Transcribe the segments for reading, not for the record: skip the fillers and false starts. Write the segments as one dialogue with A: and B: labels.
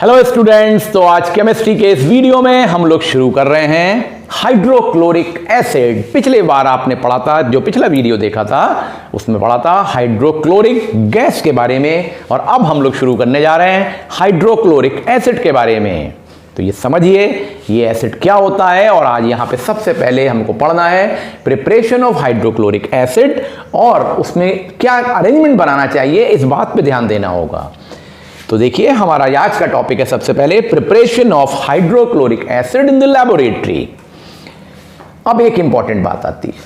A: Hello students, तो आज chemistry के इस वीडियो में हम लोग शुरू कर रहे हैं हाइड्रोक्लोरिक एसिड। पिछले बार आपने पढ़ा था, जो पिछला वीडियो देखा था उसमें पढ़ा था हाइड्रोक्लोरिक गैस के बारे में, और अब हम लोग शुरू करने जा रहे हैं हाइड्रोक्लोरिक एसिड के बारे में। तो ये समझिए ये एसिड क्या होता है, और आज यहाँ पे सबसे पहले हमको पढ़ना है प्रिपरेशन ऑफ हाइड्रोक्लोरिक एसिड, और उसमें क्या अरेंजमेंट बनाना चाहिए इस बात पे ध्यान देना होगा। तो देखिए हमारा आज का टॉपिक है सबसे पहले preparation of hydrochloric acid in the laboratory. अब एक इंपॉर्टेंट बात आती है,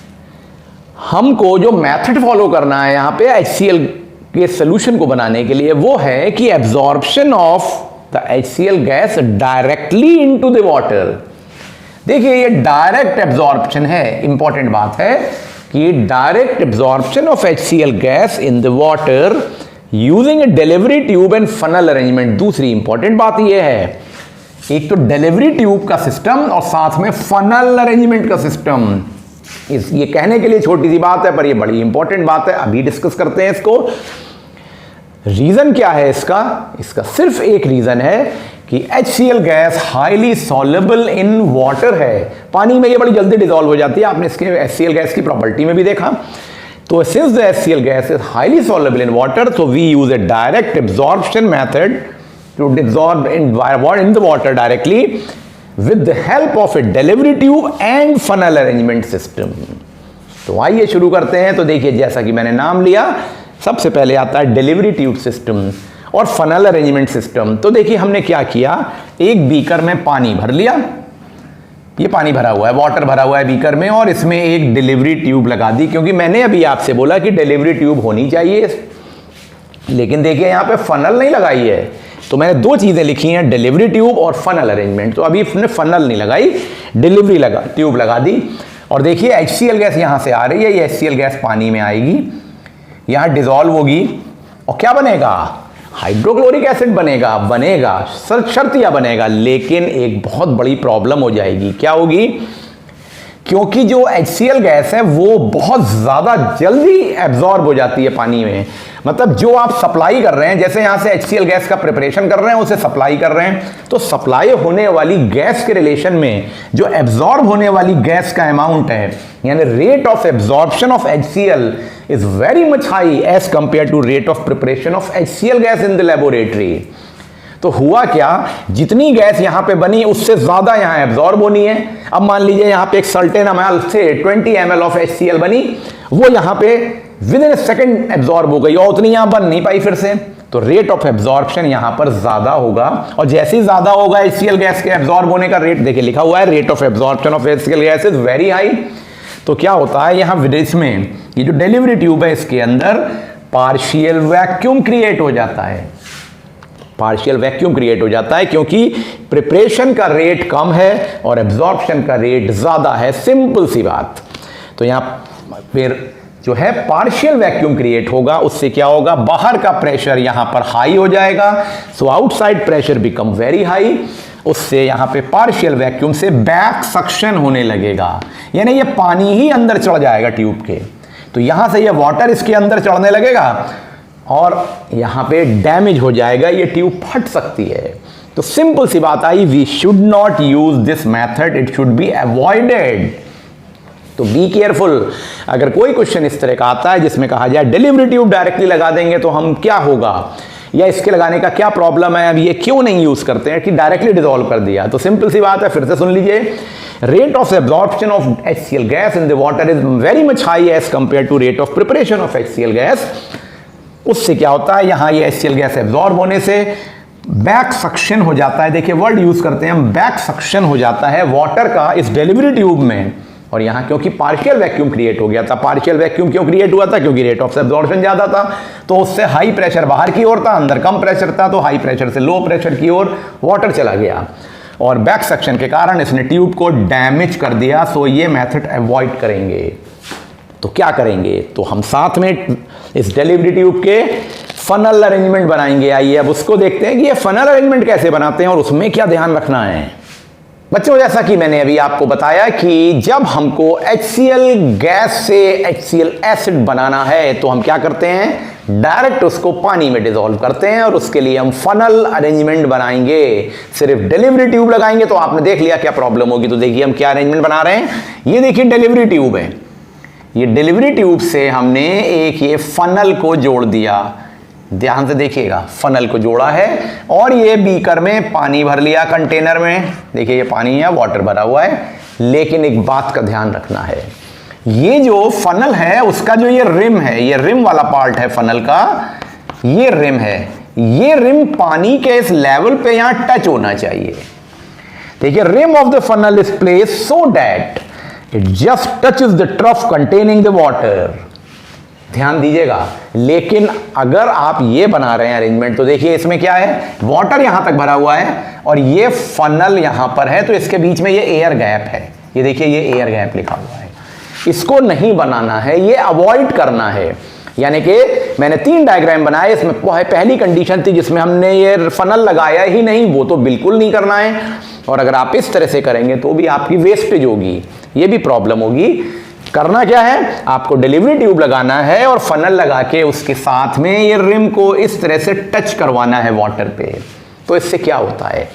A: हमको जो मेथड फॉलो करना है यहाँ पे HCl के सॉल्यूशन को बनाने के लिए, वो है कि absorption of the HCl gas directly into the water. देखिए ये डायरेक्ट एब्जॉर्प्शन है, इंपॉर्टेंट बात है कि direct absorption of HCl gas in the water using a delivery tube and funnel arrangement. दूसरी इंपॉर्टेंट बात यह है, एक तो डिलीवरी ट्यूब का सिस्टम और साथ में फनल अरेंजमेंट का सिस्टम। ये कहने के लिए छोटी सी बात है पर ये बड़ी इंपॉर्टेंट बात है, अभी डिस्कस करते हैं इसको। रीजन क्या है इसका सिर्फ एक रीजन है कि HCl gas highly soluble in water है। पानी में ये बड़ी जल्दी डिसॉल्व हो जाती है, आपने इसके HCl गैस की प्रॉपर्टी में भी देखा। तो since the HCl gas is highly soluble in water, so we use a direct absorption method to dissolve in the water directly with the help of a delivery tube and funnel arrangement system। तो आइए शुरू करते हैं। तो देखिए जैसा कि मैंने नाम लिया, सबसे पहले आता है डिलीवरी ट्यूब सिस्टम और फनल अरेंजमेंट सिस्टम। तो देखिए हमने क्या किया, एक बीकर में पानी भर लिया, ये पानी भरा हुआ है, वाटर भरा हुआ है बीकर में, और इसमें एक डिलीवरी ट्यूब लगा दी, क्योंकि मैंने अभी आपसे बोला कि डिलीवरी ट्यूब होनी चाहिए, लेकिन देखिए यहाँ पे फनल नहीं लगाई है। तो मैंने दो चीज़ें लिखी हैं, डिलीवरी ट्यूब और फनल अरेंजमेंट। तो अभी इसने फनल नहीं लगाई, डिलीवरी ट्यूब लगा दी। और देखिए HCl गैस यहाँ से आ रही है, ये HCl गैस पानी में आएगी, यहाँ डिजॉल्व होगी, और क्या बनेगा, हाइड्रोक्लोरिक एसिड बनेगा शर्तिया बनेगा। लेकिन एक बहुत बड़ी प्रॉब्लम हो जाएगी, क्या होगी, क्योंकि जो HCl गैस है वो बहुत ज़्यादा जल्दी एब्जॉर्ब हो जाती है पानी में। मतलब जो आप सप्लाई कर रहे हैं, जैसे यहाँ से HCl गैस का प्रिपरेशन कर रहे हैं, उसे सप्लाई कर रहे हैं, तो सप्लाई होने वाली गैस के रिलेशन में जो एब्जॉर्ब होने वाली गैस का अमाउंट है, यानी rate of absorption of HCl is very much high as compare to rate of preparation of HCl gas in the laboratory. तो हुआ क्या, जितनी गैस यहां पे बनी उससे ज्यादा यहां एब्जॉर्ब होनी है। अब मान लीजिए यहां पे एक सर्टेन अमाउंट से 20 ml ऑफ HCl बनी, वो यहां पे with in A second absorb हो गई, और उतनी यहां बन नहीं पाई फिर से। तो रेट ऑफ एब्जॉर्प्शन यहां पर ज्यादा होगा, और जैसे ही ज्यादा होगा HCl गैस के एब्जॉर्ब होने का रेट, देखिए लिखा हुआ है rate of absorption of HCl gas is very high. तो क्या होता है यहां विदेश में, ये जो डिलीवरी ट्यूब है इसके अंदर पार्शियल वैक्यूम क्रिएट हो जाता है, पार्शियल वैक्यूम क्रिएट हो जाता है, क्योंकि प्रिपरेशन का रेट कम है और एब्जॉर्प्शन का रेट ज्यादा है, सिंपल सी बात। तो यहां फिर जो है पार्शियल वैक्यूम क्रिएट होगा, उससे क्या होगा, बाहर का प्रेशर यहां पर हाई हो जाएगा, so outside pressure become very high. उससे यहां पे पार्शियल वैक्यूम से बैक सक्शन होने लगेगा, यानी ये पानी ही अंदर चढ़ जाएगा ट्यूब के। तो यहां से ये वाटर इसके अंदर चढ़ने लगेगा और यहां पे डैमेज हो जाएगा, ये ट्यूब फट सकती है। तो सिंपल सी बात आई, we should not use this method, it should be avoided. तो बी केयरफुल, अगर कोई क्वेश्चन इस तरह का आता है जिसमें कहा जाए डिलीवरी ट्यूब डायरेक्टली लगा देंगे तो हम क्या होगा, या इसके लगाने का क्या प्रॉब्लम है, अब ये क्यों नहीं यूज करते हैं कि डायरेक्टली डिसॉल्व कर दिया। तो सिंपल सी बात है, फिर से सुन लीजिए, rate of absorption of HCl gas in the water is very much high as compare to rate of preparation of HCl gas. उससे क्या होता है, यहां ये HCl गैस एब्जॉर्ब होने से बैक सक्शन हो जाता है। देखिए वर्ड यूज करते हैं हम, बैक सक्शन हो जाता है वाटर का इस डिलीवरी ट्यूब में, और यहां क्योंकि पार्शियल वैक्यूम क्रिएट हो गया था। पार्शियल वैक्यूम क्यों क्रिएट हुआ था, क्योंकि रेट ऑफ एब्जॉर्प्शन ज्यादा था, तो उससे हाई प्रेशर बाहर की ओर था, अंदर कम प्रेशर था, तो हाई प्रेशर से लो प्रेशर की ओर वाटर चला गया, और बैक सक्शन के कारण इसने ट्यूब को डैमेज कर दिया। सो ये मेथड अवॉइड करेंगे। तो क्या करेंगे, तो हम साथ में इस डिलीवरी ट्यूब के फनल अरेंजमेंट बनाएंगे। आइए अब उसको देखते हैं कि ये फनल अरेंजमेंट कैसे बनाते हैं और उसमें क्या ध्यान रखना है। बच्चों, जैसा कि मैंने अभी आपको बताया कि जब हमको HCl गैस से HCl एसिड बनाना है तो हम क्या करते हैं, डायरेक्ट उसको पानी में डिसॉल्व करते हैं और उसके लिए हम फनल अरेंजमेंट बनाएंगे। सिर्फ डिलीवरी ट्यूब लगाएंगे तो आपने देख लिया क्या प्रॉब्लम होगी। तो देखिए हम क्या अरेंजमेंट बना रहे हैं। ये देखिए डिलीवरी ट्यूब है, ये डिलीवरी ट्यूब से हमने एक ये फनल को जोड़ दिया। ध्यान से देखिएगा, फनल को जोड़ा है और ये बीकर में पानी भर लिया, कंटेनर में। देखिए ये पानी है, वाटर भरा हुआ है। लेकिन एक बात का ध्यान रखना है, ये जो फनल है उसका जो ये रिम है, ये रिम वाला पार्ट है फनल का, ये रिम है, ये रिम पानी के इस लेवल पे यहां टच होना चाहिए। देखिए rim of the funnel is placed so that it just touches the trough containing the water. ध्यान दीजिएगा। लेकिन अगर आप ये बना रहे हैं अरेंजमेंट तो देखिए इसमें क्या है, वाटर यहां तक भरा हुआ है और ये फनल यहां पर है, तो इसके बीच में ये एयर गैप है। ये देखिए ये एयर गैप लिखा हुआ है, इसको नहीं बनाना है, ये अवॉइड करना है। यानी कि मैंने 3 डायग्राम बनाए, इसमें पहली कंडीशन थी जिसमें हमने ये फनल लगाया ही नहीं, वो तो बिल्कुल नहीं करना है। और अगर आप इस तरह से करेंगे तो भी आपकी वेस्टेज होगी, ये भी प्रॉब्लम होगी। करना क्या है, आपको डिलीवरी ट्यूब लगाना है और फनल लगा के उसके साथ में ये रिम को इस तरह से टच करवाना है वाटर पे। तो इससे क्या होता है,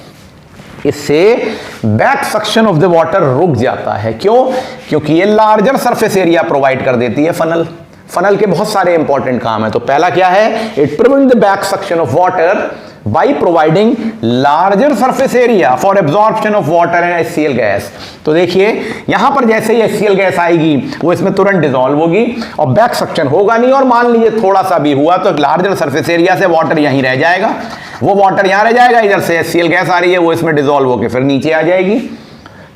A: इससे back suction of the water रुक जाता है। क्यों? क्योंकि ये लार्जर सरफेस एरिया प्रोवाइड कर देती है फनल। फनल के बहुत सारे इंपॉर्टेंट काम है। तो पहला क्या है, it prevent the back suction of water by providing larger surface area for absorption of water and HCl gas. तो देखिए यहां पर जैसे ही HCl गैस आएगी वो इसमें तुरंत डिसॉल्व होगी और बैक सक्शन होगा नहीं, और मान लीजिए थोड़ा सा भी हुआ तो लार्जर सरफेस एरिया से वाटर यहीं रह जाएगा, वो वाटर यहां रह जाएगा, इधर से HCl गैस आ रही है वो इसमें डिसॉल्व होकर फिर नीचे आ जाएगी।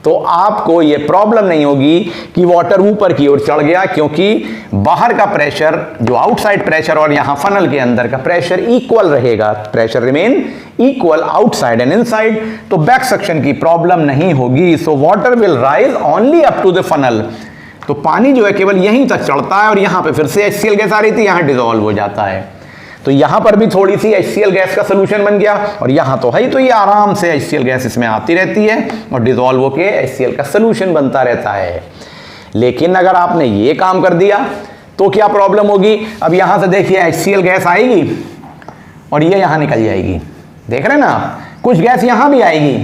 A: तो आपको ये प्रॉब्लम नहीं होगी कि वाटर ऊपर की ओर चढ़ गया, क्योंकि बाहर का प्रेशर जो आउटसाइड प्रेशर और यहां फनल के अंदर का प्रेशर इक्वल रहेगा। Pressure remain equal outside and inside, तो बैक सक्शन की प्रॉब्लम नहीं होगी। So water will rise only up to the funnel. तो पानी जो है केवल यहीं तक चढ़ता है और यहां पे फिर से HCl गैस आ रही थी, यहां डिसॉल्व हो जाता है। तो यहां पर भी थोड़ी सी HCl गैस का सोल्यूशन बन गया और यहां तो है ही, तो ये आराम से HCl गैस इसमें आती रहती है और डिसॉल्व होके HCl का सोल्यूशन बनता रहता है। लेकिन अगर आपने ये काम कर दिया तो क्या प्रॉब्लम होगी, अब यहां से देखिए HCl गैस आएगी और ये यहां निकल जाएगी। देख रहे हैं ना आप, कुछ गैस यहां भी आएगी,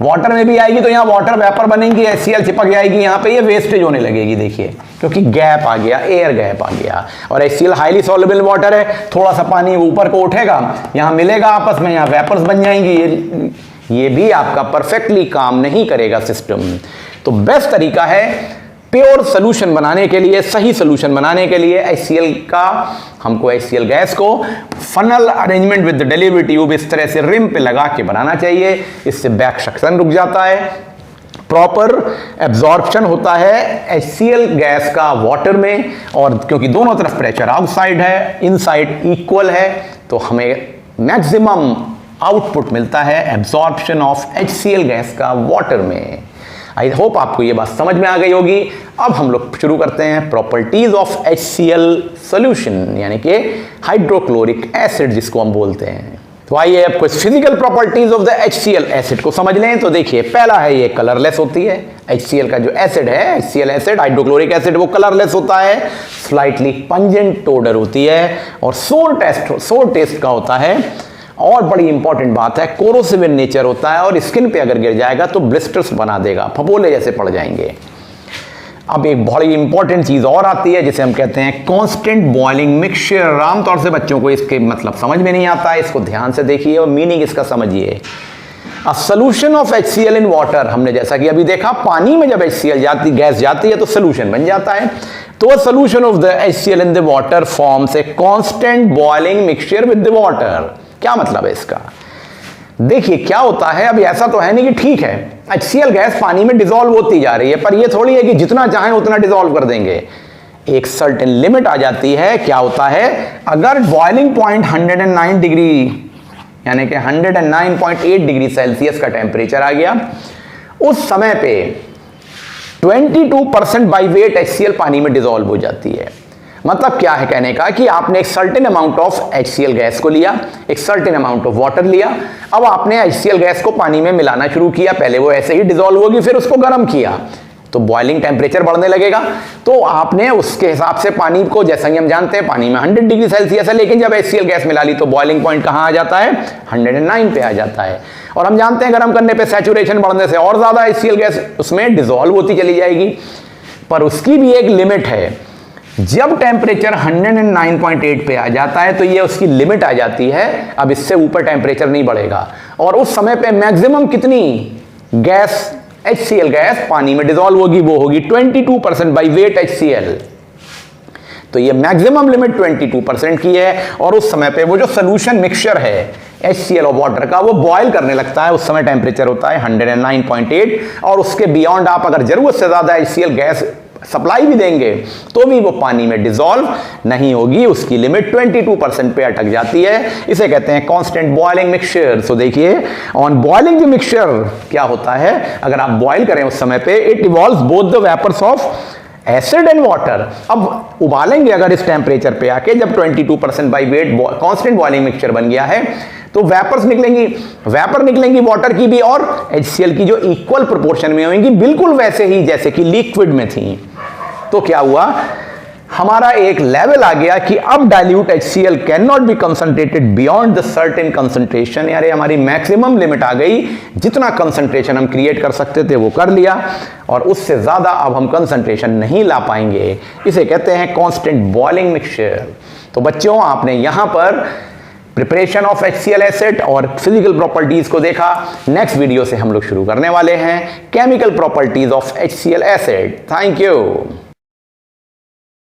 A: वाटर में भी आएगी, तो यहां वाटर वेपर बनेंगी, HCl चिपक जाएगी, यहां पे ये वेस्टेज होने लगेगी। देखिए क्योंकि गैप आ गया, एयर गैप आ गया, और HCl हाईली सॉल्युबल वाटर है, थोड़ा सा पानी ऊपर को उठेगा, यहां मिलेगा आपस में, यहां वेपर्स बन जाएंगी। ये भी आपका परफेक्टली काम नहीं करेगा सिस्टम। तो बेस्ट तरीका है प्योर सोल्यूशन बनाने के लिए, सही सोल्यूशन बनाने के लिए हमको HCl गैस को funnel arrangement with delivery tube इस तरह से रिम पे लगा के बनाना चाहिए। इससे बैक सक्शन रुक जाता है, प्रॉपर एब्जॉर्प्शन होता है HCl गैस का वाटर में, और क्योंकि दोनों तरफ प्रेशर आउटसाइड है इनसाइड इक्वल है, तो हमें मैक्सिमम आउटपुट मिलता है एब्जॉर्प्शन ऑफ HCl गैस का वाटर में। आई होप आपको ये बात समझ में आ गई होगी। अब हम लोग शुरू करते हैं प्रॉपर्टीज ऑफ HCl सॉल्यूशन, यानी कि हाइड्रोक्लोरिक एसिड जिसको हम बोलते हैं। तो आइए अब कुछ physical properties of the HCl acid को समझ लें। तो देखिए पहला है ये कलरलेस होती है। HCl का जो एसिड है, HCl एसिड, हाइड्रोक्लोरिक एसिड, वो कलरलेस होता है, स्लाइटली पंजेंट ओडर होती है और सोर टेस्ट का होता है। और बड़ी इंपॉर्टेंट बात है, कोरोसिव इन नेचर होता है और स्किन पे अगर गिर जाएगा तो ब्लिस्टर्स बना देगा, फफोले जैसे पड़ जाएंगे। अब एक बड़ी इंपॉर्टेंट चीज और आती है जिसे हम कहते हैं कांस्टेंट बॉइलिंग मिक्सचर। आमतौर से बच्चों को इसके मतलब समझ में नहीं आता है, इसको ध्यान से देखिए और मीनिंग इसका समझिए। A solution of HCl in water, हमने जैसा कि अभी देखा पानी में जब HCl गैस जाती है तो सोल्यूशन बन जाता है। तो solution of the HCl in the water forms a constant boiling mixture with the water. क्या मतलब है इसका? देखिए क्या होता है, अभी ऐसा तो है नहीं कि ठीक है HCl गैस पानी में डिसॉल्व होती जा रही है, पर ये थोड़ी है कि जितना चाहें उतना डिसॉल्व कर देंगे। एक सर्टेन लिमिट आ जाती है। क्या होता है, अगर बॉइलिंग पॉइंट 109 डिग्री यानी कि 109.8 डिग्री सेल्सियस का टेम्परेचर आ गया, उस समय पे 22% बाई वेट HCl पानी में डिसॉल्व हो जाती है। मतलब क्या है कहने का कि आपने एक certain amount of HCl gas को लिया, एक सर्टेन अमाउंट ऑफ वाटर लिया, अब आपने HCl गैस को पानी में मिलाना शुरू किया, पहले वो ऐसे ही डिसॉल्व होगी, फिर उसको गर्म किया तो बॉइलिंग टेम्परेचर बढ़ने लगेगा। तो आपने उसके हिसाब से पानी को, जैसा कि हम जानते हैं पानी में 100 डिग्री सेल्सियस है, लेकिन जब HCl गैस मिला ली तो बॉइलिंग पॉइंट कहाँ आ जाता है, 109 पे आ जाता है। और हम जानते हैं गर्म करने पे सैचुरेशन बढ़ने से और ज्यादा HCl गैस उसमें डिसॉल्व होती चली जाएगी, पर उसकी भी एक लिमिट है। जब टेम्परेचर 109.8 पे आ जाता है तो ये उसकी लिमिट आ जाती है, अब इससे ऊपर टेम्परेचर नहीं बढ़ेगा। और उस समय पे मैक्सिमम कितनी गैस, HCl गैस पानी में डिसॉल्व होगी, वो होगी 22% बाई वेट HCl। तो ये मैक्सिमम लिमिट 22% की है। और उस समय पे वो जो सोल्यूशन मिक्सचर है HCl और वाटर का, वो बॉयल करने लगता है, उस समय टेम्परेचर होता है 109.8, और उसके बियॉन्ड आप अगर जरूरत से ज्यादा HCl गैस सप्लाई भी देंगे तो भी वो पानी में डिसॉल्व नहीं होगी, उसकी लिमिट 22% पे अटक जाती है। इसे कहते हैं कांस्टेंट बॉइलिंग मिक्सचर। सो देखिए, ऑन बॉइलिंग द मिक्सचर क्या होता है, अगर आप बॉयल करें उस समय पे, it evolves both the vapours of acid and water. अब उबालेंगे अगर इस टेम्परेचर पे आके, जब 22% by weight constant boiling mixture बन गया है, तो वेपर्स निकलेंगी, वेपर निकलेंगी वाटर की भी और HCl की, जो इक्वल प्रोपोर्शन में होंगी, बिल्कुल वैसे ही जैसे कि लिक्विड में थी। तो क्या हुआ, हमारा एक लेवल आ गया कि अब dilute HCl can not be concentrated beyond the certain concentration, यानी हमारी मैक्सिमम लिमिट आ गई, जितना कंसंट्रेशन हम क्रिएट कर सकते थे वो कर लिया, और उससे ज्यादा अब हम कंसंट्रेशन नहीं ला पाएंगे। इसे कहते हैं कांस्टेंट बॉइलिंग मिक्सचर। तो बच्चों, आपने यहां पर प्रिपरेशन ऑफ HCl एसिड और फिजिकल प्रॉपर्टीज को देखा। नेक्स्ट वीडियो से हम लोग शुरू करने वाले हैं chemical properties of HCl acid. Thank you.